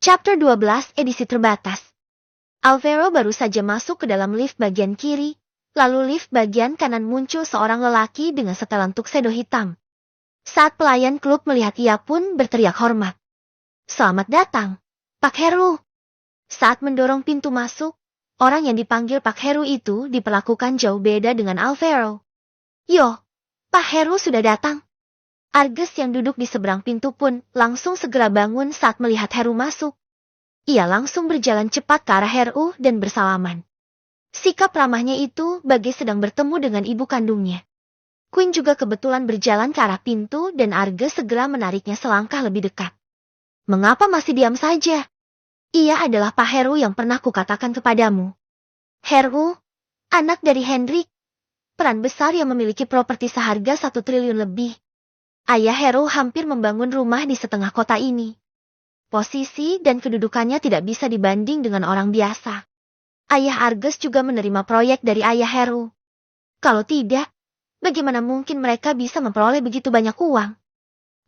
Chapter 12 edisi terbatas. Alvaro baru saja masuk ke dalam lift bagian kiri, lalu lift bagian kanan muncul seorang lelaki dengan setelan tuxedo hitam. Saat pelayan klub melihat ia pun berteriak hormat. "Selamat datang, Pak Heru." Saat mendorong pintu masuk, orang yang dipanggil Pak Heru itu diperlakukan jauh beda dengan Alvaro. "Yo, Pak Heru sudah datang." Arges yang duduk di seberang pintu pun langsung segera bangun saat melihat Heru masuk. Ia langsung berjalan cepat ke arah Heru dan bersalaman. Sikap ramahnya itu bagai sedang bertemu dengan ibu kandungnya. Queen juga kebetulan berjalan ke arah pintu dan Arges segera menariknya selangkah lebih dekat. "Mengapa masih diam saja? Ia adalah Pak Heru yang pernah kukatakan kepadamu." Heru, anak dari Hendrik, peran besar yang memiliki properti seharga 1 triliun lebih. Ayah Heru hampir membangun rumah di setengah kota ini. Posisi dan kedudukannya tidak bisa dibanding dengan orang biasa. Ayah Arges juga menerima proyek dari ayah Heru. Kalau tidak, bagaimana mungkin mereka bisa memperoleh begitu banyak uang?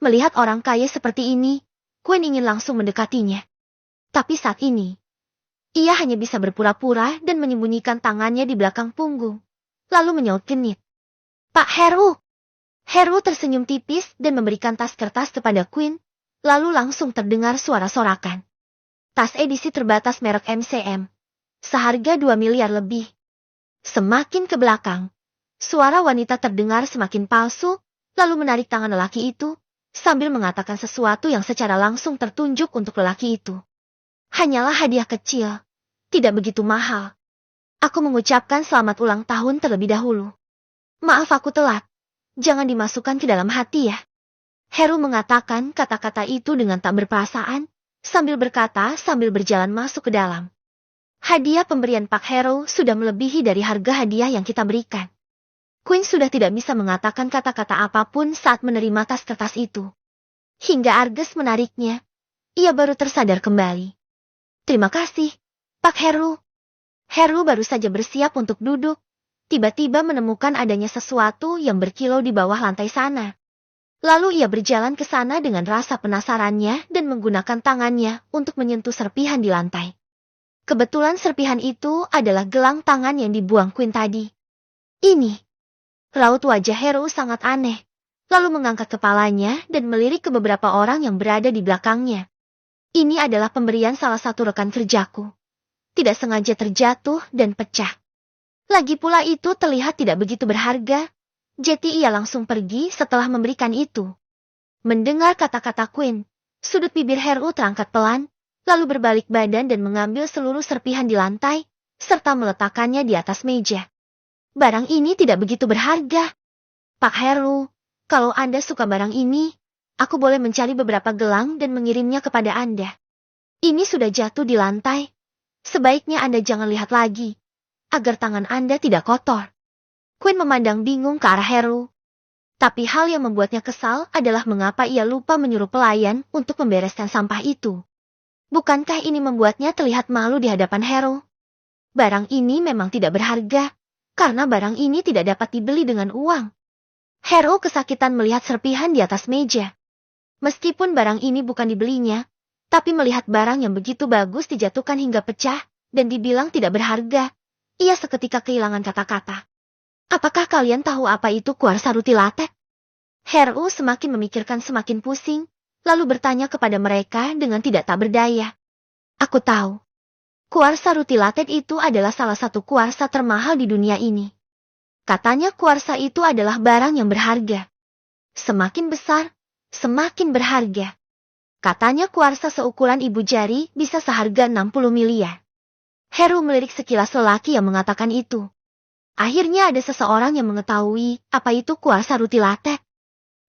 Melihat orang kaya seperti ini, Queen ingin langsung mendekatinya. Tapi saat ini, ia hanya bisa berpura-pura dan menyembunyikan tangannya di belakang punggung, lalu menyaut genit. "Pak Heru!" Heru tersenyum tipis dan memberikan tas kertas kepada Queen, lalu langsung terdengar suara sorakan. Tas edisi terbatas merek MCM, seharga 2 miliar lebih. Semakin ke belakang, suara wanita terdengar semakin palsu, lalu menarik tangan lelaki itu, sambil mengatakan sesuatu yang secara langsung tertunjuk untuk lelaki itu. "Hanyalah hadiah kecil, tidak begitu mahal. Aku mengucapkan selamat ulang tahun terlebih dahulu. Maaf aku telat. Jangan dimasukkan ke dalam hati ya." Heru mengatakan kata-kata itu dengan tak berperasaan, sambil berkata sambil berjalan masuk ke dalam. Hadiah pemberian Pak Heru sudah melebihi dari harga hadiah yang kita berikan. Queen sudah tidak bisa mengatakan kata-kata apapun saat menerima tas kertas itu. Hingga Arges menariknya, ia baru tersadar kembali. "Terima kasih, Pak Heru." Heru baru saja bersiap untuk duduk. Tiba-tiba menemukan adanya sesuatu yang berkilau di bawah lantai sana. Lalu ia berjalan ke sana dengan rasa penasarannya dan menggunakan tangannya untuk menyentuh serpihan di lantai. Kebetulan serpihan itu adalah gelang tangan yang dibuang Queen tadi. "Ini." Raut wajah Heru sangat aneh, lalu mengangkat kepalanya dan melirik ke beberapa orang yang berada di belakangnya. "Ini adalah pemberian salah satu rekan kerjaku. Tidak sengaja terjatuh dan pecah. Lagi pula itu terlihat tidak begitu berharga, jadi ia langsung pergi setelah memberikan itu." Mendengar kata-kata Queen, sudut bibir Heru terangkat pelan, lalu berbalik badan dan mengambil seluruh serpihan di lantai, serta meletakkannya di atas meja. "Barang ini tidak begitu berharga. Pak Heru, kalau Anda suka barang ini, aku boleh mencari beberapa gelang dan mengirimnya kepada Anda. Ini sudah jatuh di lantai. Sebaiknya Anda jangan lihat lagi, agar tangan Anda tidak kotor." Queen memandang bingung ke arah Heru. Tapi hal yang membuatnya kesal adalah mengapa ia lupa menyuruh pelayan untuk membereskan sampah itu. Bukankah ini membuatnya terlihat malu di hadapan Heru? Barang ini memang tidak berharga, karena barang ini tidak dapat dibeli dengan uang. Heru kesakitan melihat serpihan di atas meja. Meskipun barang ini bukan dibelinya, tapi melihat barang yang begitu bagus dijatuhkan hingga pecah, dan dibilang tidak berharga, ia seketika kehilangan kata-kata. "Apakah kalian tahu apa itu kuarsa rutilatek?" Heru semakin memikirkan semakin pusing, lalu bertanya kepada mereka dengan tidak tak berdaya. "Aku tahu. Kuarsa rutilatek itu adalah salah satu kuarsa termahal di dunia ini. Katanya kuarsa itu adalah barang yang berharga. Semakin besar, semakin berharga. Katanya kuarsa seukuran ibu jari bisa seharga 60 miliar. Heru melirik sekilas lelaki yang mengatakan itu. Akhirnya ada seseorang yang mengetahui apa itu kuarsa rutilatek.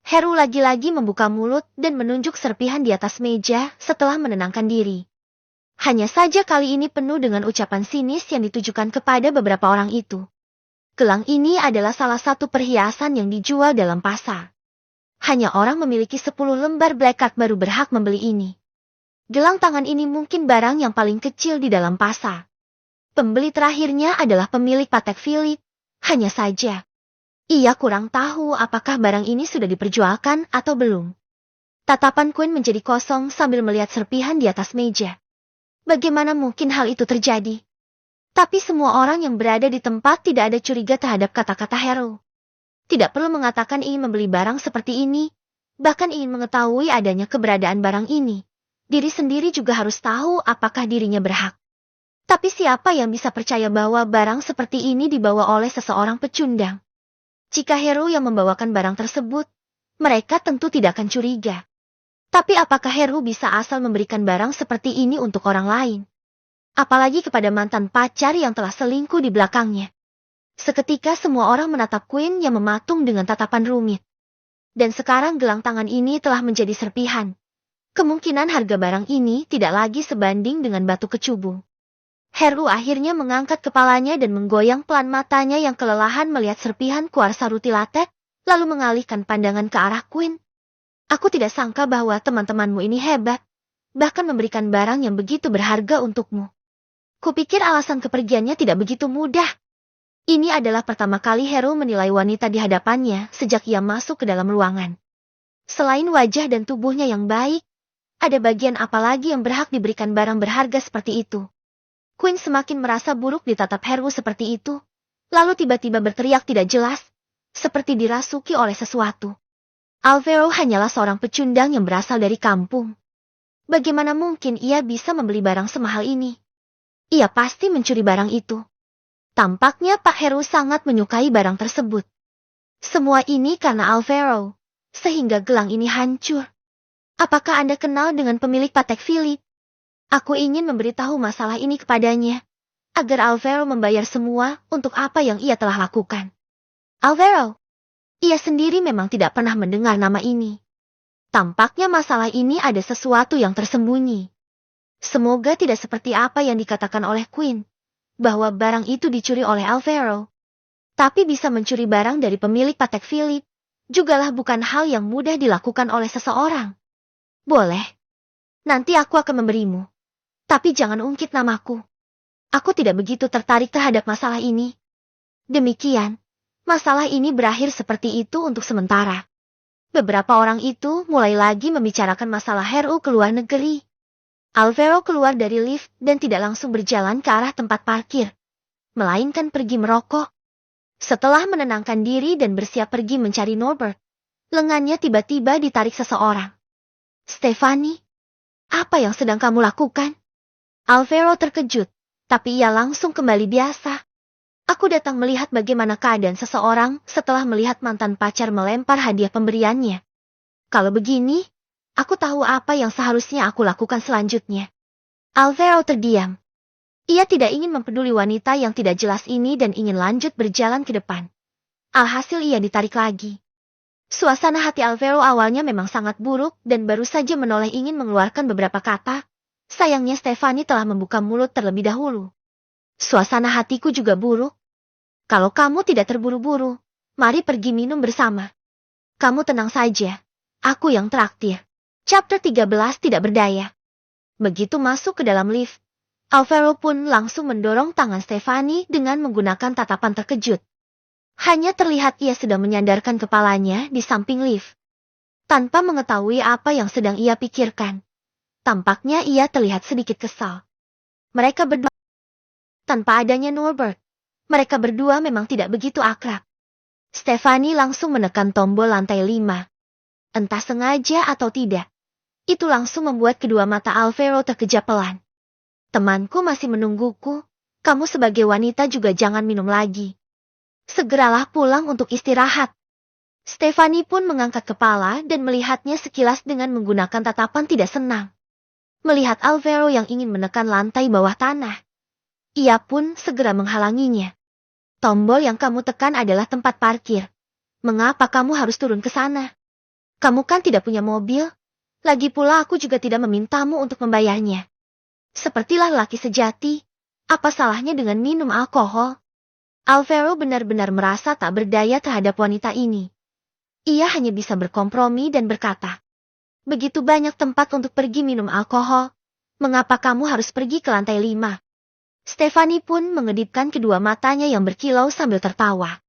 Heru lagi-lagi membuka mulut dan menunjuk serpihan di atas meja setelah menenangkan diri. Hanya saja kali ini penuh dengan ucapan sinis yang ditujukan kepada beberapa orang itu. Gelang ini adalah salah satu perhiasan yang dijual dalam pasar. Hanya orang memiliki 10 lembar black card baru berhak membeli ini. Gelang tangan ini mungkin barang yang paling kecil di dalam pasar. Pembeli terakhirnya adalah pemilik Patek Philippe, hanya saja ia kurang tahu apakah barang ini sudah diperjualkan atau belum. Tatapan Quinn menjadi kosong sambil melihat serpihan di atas meja. Bagaimana mungkin hal itu terjadi? Tapi semua orang yang berada di tempat tidak ada curiga terhadap kata-kata Hero. Tidak perlu mengatakan ingin membeli barang seperti ini, bahkan ingin mengetahui adanya keberadaan barang ini. Diri sendiri juga harus tahu apakah dirinya berhak. Tapi siapa yang bisa percaya bahwa barang seperti ini dibawa oleh seseorang pecundang? Jika Hero yang membawakan barang tersebut, mereka tentu tidak akan curiga. Tapi apakah Hero bisa asal memberikan barang seperti ini untuk orang lain? Apalagi kepada mantan pacar yang telah selingkuh di belakangnya. Seketika semua orang menatap Quinn yang mematung dengan tatapan rumit. Dan sekarang gelang tangan ini telah menjadi serpihan. Kemungkinan harga barang ini tidak lagi sebanding dengan batu kecubung. Hero akhirnya mengangkat kepalanya dan menggoyang pelan matanya yang kelelahan melihat serpihan kuarsa rutilatek, lalu mengalihkan pandangan ke arah Quinn. Aku tidak sangka bahwa teman-temanmu ini hebat, bahkan memberikan barang yang begitu berharga untukmu. Kupikir alasan kepergiannya tidak begitu mudah. Ini adalah pertama kali Hero menilai wanita di hadapannya sejak ia masuk ke dalam ruangan. Selain wajah dan tubuhnya yang baik, ada bagian apa lagi yang berhak diberikan barang berharga seperti itu? Quinn semakin merasa buruk ditatap Hero seperti itu, lalu tiba-tiba berteriak tidak jelas, seperti dirasuki oleh sesuatu. Alvaro hanyalah seorang pecundang yang berasal dari kampung. Bagaimana mungkin ia bisa membeli barang semahal ini? Ia pasti mencuri barang itu. Tampaknya Pak Hero sangat menyukai barang tersebut. Semua ini karena Alvaro, sehingga gelang ini hancur. Apakah Anda kenal dengan pemilik Patek Philippe? Aku ingin memberitahu masalah ini kepadanya, agar Alvaro membayar semua untuk apa yang ia telah lakukan. Alvaro? Ia sendiri memang tidak pernah mendengar nama ini. Tampaknya masalah ini ada sesuatu yang tersembunyi. Semoga tidak seperti apa yang dikatakan oleh Quinn, bahwa barang itu dicuri oleh Alvaro. Tapi bisa mencuri barang dari pemilik Patek Philippe, jugalah bukan hal yang mudah dilakukan oleh seseorang. Boleh. Nanti aku akan memberimu. Tapi jangan ungkit namaku. Aku tidak begitu tertarik terhadap masalah ini. Demikian. Masalah ini berakhir seperti itu untuk sementara. Beberapa orang itu mulai lagi membicarakan masalah Hero ke luar negeri. Alvaro keluar dari lift dan tidak langsung berjalan ke arah tempat parkir, melainkan pergi merokok. Setelah menenangkan diri dan bersiap pergi mencari Norbert, lengannya tiba-tiba ditarik seseorang. Stephanie, apa yang sedang kamu lakukan? Alvaro terkejut, tapi ia langsung kembali biasa. Aku datang melihat bagaimana keadaan seseorang setelah melihat mantan pacar melempar hadiah pemberiannya. Kalau begini, aku tahu apa yang seharusnya aku lakukan selanjutnya. Alvaro terdiam. Ia tidak ingin mempeduli wanita yang tidak jelas ini dan ingin lanjut berjalan ke depan. Alhasil ia ditarik lagi. Suasana hati Alvaro awalnya memang sangat buruk dan baru saja menoleh ingin mengeluarkan beberapa kata. Sayangnya Stephanie telah membuka mulut terlebih dahulu. Suasana hatiku juga buruk. Kalau kamu tidak terburu-buru, mari pergi minum bersama. Kamu tenang saja, aku yang traktir. Chapter 13 tidak berdaya. Begitu masuk ke dalam lift, Alvaro pun langsung mendorong tangan Stephanie dengan menggunakan tatapan terkejut. Hanya terlihat ia sedang menyandarkan kepalanya di samping lift. Tanpa mengetahui apa yang sedang ia pikirkan, tampaknya ia terlihat sedikit kesal. Mereka berdua, tanpa adanya Norbert, mereka berdua memang tidak begitu akrab. Stephanie langsung menekan tombol lantai 5. Entah sengaja atau tidak, itu langsung membuat kedua mata Alvaro terkejap pelan. Temanku masih menungguku, kamu sebagai wanita juga jangan minum lagi. Segeralah pulang untuk istirahat. Stephanie pun mengangkat kepala dan melihatnya sekilas dengan menggunakan tatapan tidak senang. Melihat Alvaro yang ingin menekan lantai bawah tanah, ia pun segera menghalanginya. Tombol yang kamu tekan adalah tempat parkir. Mengapa kamu harus turun ke sana? Kamu kan tidak punya mobil. Lagi pula aku juga tidak memintamu untuk membayarnya. Sepertilah laki sejati. Apa salahnya dengan minum alkohol? Alvaro benar-benar merasa tak berdaya terhadap wanita ini. Ia hanya bisa berkompromi dan berkata, begitu banyak tempat untuk pergi minum alkohol. Mengapa kamu harus pergi ke lantai 5? Stephanie pun mengedipkan kedua matanya yang berkilau sambil tertawa.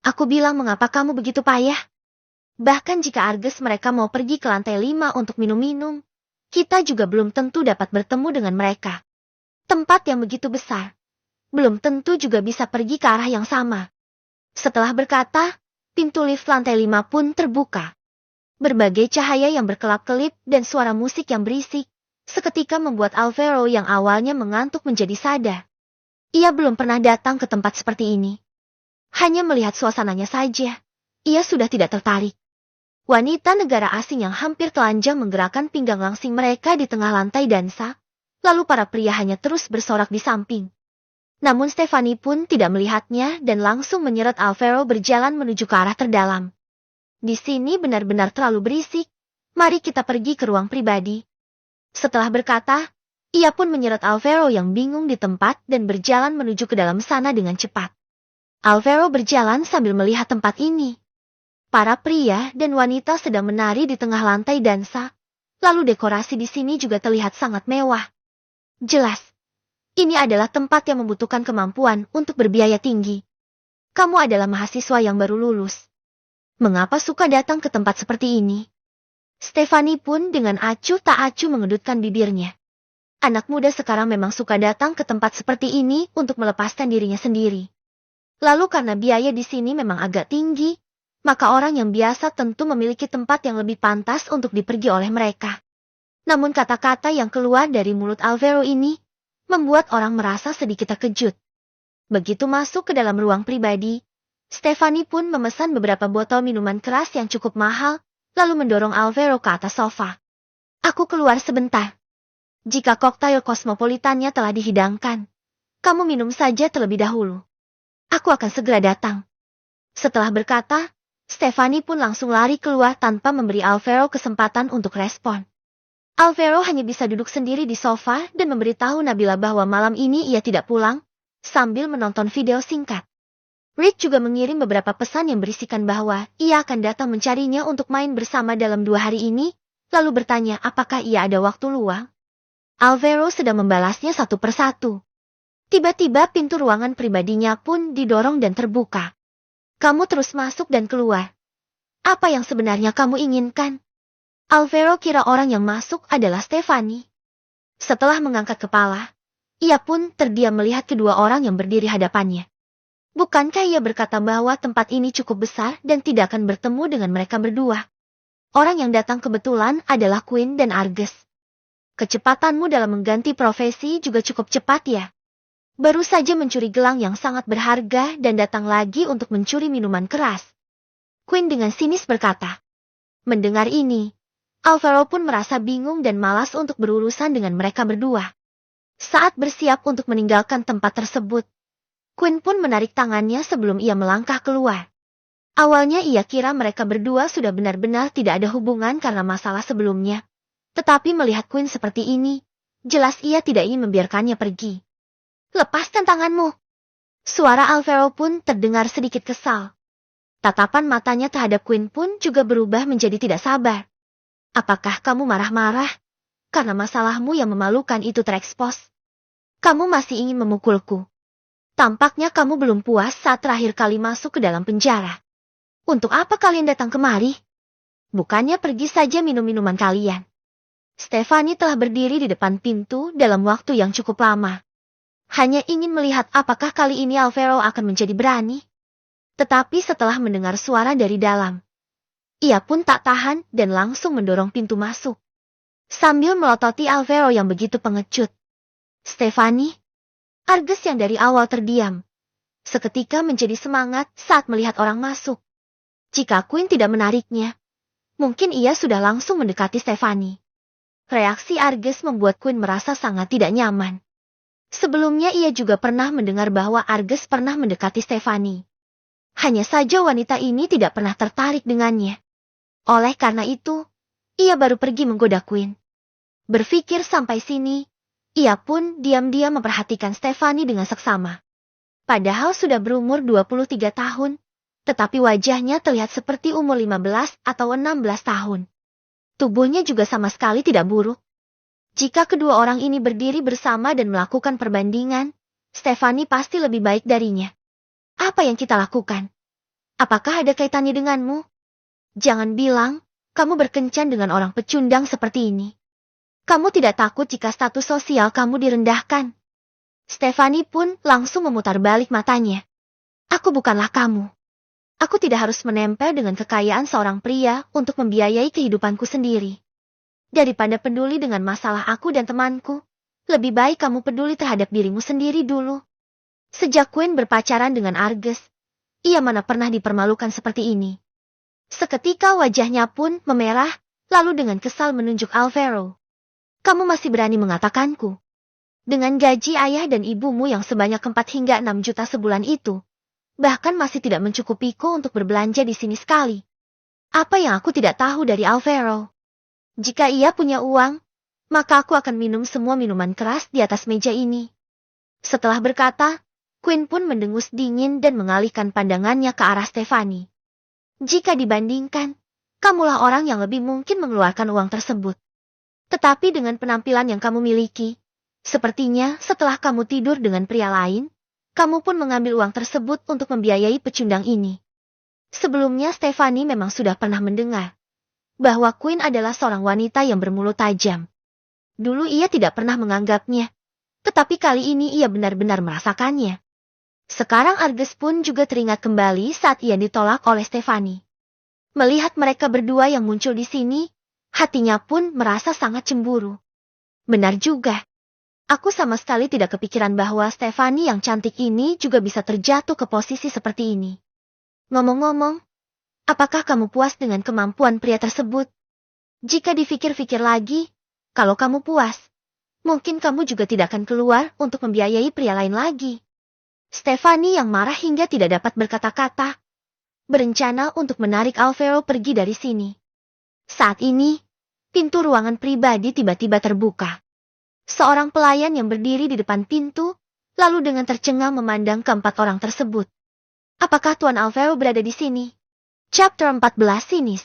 Aku bilang mengapa kamu begitu payah? Bahkan jika Argus mereka mau pergi ke lantai 5 untuk minum-minum, kita juga belum tentu dapat bertemu dengan mereka. Tempat yang begitu besar, belum tentu juga bisa pergi ke arah yang sama. Setelah berkata, pintu lift lantai 5 pun terbuka. Berbagai cahaya yang berkelap-kelip dan suara musik yang berisik, seketika membuat Alvaro yang awalnya mengantuk menjadi sadar. Ia belum pernah datang ke tempat seperti ini. Hanya melihat suasananya saja, ia sudah tidak tertarik. Wanita negara asing yang hampir telanjang menggerakkan pinggang langsing mereka di tengah lantai dansa, lalu para pria hanya terus bersorak di samping. Namun Stefani pun tidak melihatnya dan langsung menyeret Alvaro berjalan menuju ke arah terdalam. Di sini benar-benar terlalu berisik, mari kita pergi ke ruang pribadi. Setelah berkata, ia pun menyeret Alvaro yang bingung di tempat dan berjalan menuju ke dalam sana dengan cepat. Alvaro berjalan sambil melihat tempat ini. Para pria dan wanita sedang menari di tengah lantai dansa, lalu dekorasi di sini juga terlihat sangat mewah. Jelas, ini adalah tempat yang membutuhkan kemampuan untuk berbiaya tinggi. Kamu adalah mahasiswa yang baru lulus. Mengapa suka datang ke tempat seperti ini? Stefani pun dengan acuh tak acuh mengedutkan bibirnya. Anak muda sekarang memang suka datang ke tempat seperti ini untuk melepaskan dirinya sendiri. Lalu karena biaya di sini memang agak tinggi, maka orang yang biasa tentu memiliki tempat yang lebih pantas untuk dipergi oleh mereka. Namun kata-kata yang keluar dari mulut Alvaro ini membuat orang merasa sedikit terkejut. Begitu masuk ke dalam ruang pribadi, Stefani pun memesan beberapa botol minuman keras yang cukup mahal, lalu mendorong Alvaro ke atas sofa. Aku keluar sebentar. Jika koktail kosmopolitannya telah dihidangkan, kamu minum saja terlebih dahulu. Aku akan segera datang. Setelah berkata, Stefani pun langsung lari keluar tanpa memberi Alvaro kesempatan untuk respon. Alvaro hanya bisa duduk sendiri di sofa dan memberitahu Nabila bahwa malam ini ia tidak pulang, sambil menonton video singkat. Rick juga mengirim beberapa pesan yang berisikan bahwa ia akan datang mencarinya untuk main bersama dalam 2 hari ini, lalu bertanya apakah ia ada waktu luang. Alvaro sedang membalasnya satu persatu. Tiba-tiba pintu ruangan pribadinya pun didorong dan terbuka. Kamu terus masuk dan keluar. Apa yang sebenarnya kamu inginkan? Alvaro kira orang yang masuk adalah Stefani. Setelah mengangkat kepala, ia pun terdiam melihat kedua orang yang berdiri hadapannya. Bukankah ia berkata bahwa tempat ini cukup besar dan tidak akan bertemu dengan mereka berdua? Orang yang datang kebetulan adalah Queen dan Argus. Kecepatanmu dalam mengganti profesi juga cukup cepat ya. Baru saja mencuri gelang yang sangat berharga dan datang lagi untuk mencuri minuman keras. Queen dengan sinis berkata. Mendengar ini, Alvaro pun merasa bingung dan malas untuk berurusan dengan mereka berdua. Saat bersiap untuk meninggalkan tempat tersebut, Queen pun menarik tangannya sebelum ia melangkah keluar. Awalnya ia kira mereka berdua sudah benar-benar tidak ada hubungan karena masalah sebelumnya. Tetapi melihat Queen seperti ini, jelas ia tidak ingin membiarkannya pergi. Lepaskan tanganmu. Suara Alvaro pun terdengar sedikit kesal. Tatapan matanya terhadap Queen pun juga berubah menjadi tidak sabar. Apakah kamu marah-marah? Karena masalahmu yang memalukan itu terekspos. Kamu masih ingin memukulku. Tampaknya kamu belum puas saat terakhir kali masuk ke dalam penjara. Untuk apa kalian datang kemari? Bukannya pergi saja minum minuman kalian. Stefani telah berdiri di depan pintu dalam waktu yang cukup lama. Hanya ingin melihat apakah kali ini Alvaro akan menjadi berani. Tetapi setelah mendengar suara dari dalam, ia pun tak tahan dan langsung mendorong pintu masuk. Sambil melototi Alvaro yang begitu pengecut. Stefani, Argus yang dari awal terdiam, seketika menjadi semangat saat melihat orang masuk. Jika Queen tidak menariknya, mungkin ia sudah langsung mendekati Stefani. Reaksi Argus membuat Queen merasa sangat tidak nyaman. Sebelumnya ia juga pernah mendengar bahwa Argus pernah mendekati Stefani. Hanya saja wanita ini tidak pernah tertarik dengannya. Oleh karena itu, ia baru pergi menggoda Queen. Berpikir sampai sini, ia pun diam-diam memperhatikan Stefani dengan seksama. Padahal sudah berumur 23 tahun, tetapi wajahnya terlihat seperti umur 15 atau 16 tahun. Tubuhnya juga sama sekali tidak buruk. Jika kedua orang ini berdiri bersama dan melakukan perbandingan, Stefani pasti lebih baik darinya. Apa yang kita lakukan? Apakah ada kaitannya denganmu? Jangan bilang, kamu berkencan dengan orang pecundang seperti ini. Kamu tidak takut jika status sosial kamu direndahkan? Stephanie pun langsung memutar balik matanya. Aku bukanlah kamu. Aku tidak harus menempel dengan kekayaan seorang pria untuk membiayai kehidupanku sendiri. Daripada peduli dengan masalah aku dan temanku, lebih baik kamu peduli terhadap dirimu sendiri dulu. Sejak Quinn berpacaran dengan Argus, ia mana pernah dipermalukan seperti ini. Seketika wajahnya pun memerah, lalu dengan kesal menunjuk Alvaro. Kamu masih berani mengatakanku? Dengan gaji ayah dan ibumu yang sebanyak 4 hingga 6 juta sebulan itu, bahkan masih tidak mencukupiku untuk berbelanja di sini sekali. Apa yang aku tidak tahu dari Alvaro? Jika ia punya uang, maka aku akan minum semua minuman keras di atas meja ini. Setelah berkata, Quinn pun mendengus dingin dan mengalihkan pandangannya ke arah Stephanie. Jika dibandingkan, kamulah orang yang lebih mungkin mengeluarkan uang tersebut. Tetapi dengan penampilan yang kamu miliki, sepertinya setelah kamu tidur dengan pria lain, kamu pun mengambil uang tersebut untuk membiayai pecundang ini. Sebelumnya Stephanie memang sudah pernah mendengar bahwa Quinn adalah seorang wanita yang bermulut tajam. Dulu ia tidak pernah menganggapnya, tetapi kali ini ia benar-benar merasakannya. Sekarang Argus pun juga teringat kembali saat ia ditolak oleh Stephanie. Melihat mereka berdua yang muncul di sini, hatinya pun merasa sangat cemburu. Benar juga. Aku sama sekali tidak kepikiran bahwa Stephanie yang cantik ini juga bisa terjatuh ke posisi seperti ini. Ngomong-ngomong, apakah kamu puas dengan kemampuan pria tersebut? Jika dipikir-pikir lagi, kalau kamu puas, mungkin kamu juga tidak akan keluar untuk membiayai pria lain lagi. Stephanie yang marah hingga tidak dapat berkata-kata, berencana untuk menarik Alvaro pergi dari sini. Saat ini, pintu ruangan pribadi tiba-tiba terbuka. Seorang pelayan yang berdiri di depan pintu, lalu dengan tercengang memandang keempat orang tersebut. Apakah Tuan Alvaro berada di sini? Chapter 14 Sinis.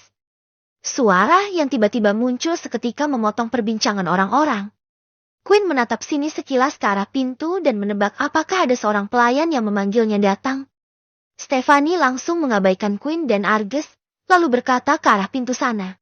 Suara yang tiba-tiba muncul seketika memotong perbincangan orang-orang. Quinn menatap sini sekilas ke arah pintu dan menebak apakah ada seorang pelayan yang memanggilnya datang. Stephanie langsung mengabaikan Quinn dan Argus, lalu berkata ke arah pintu sana.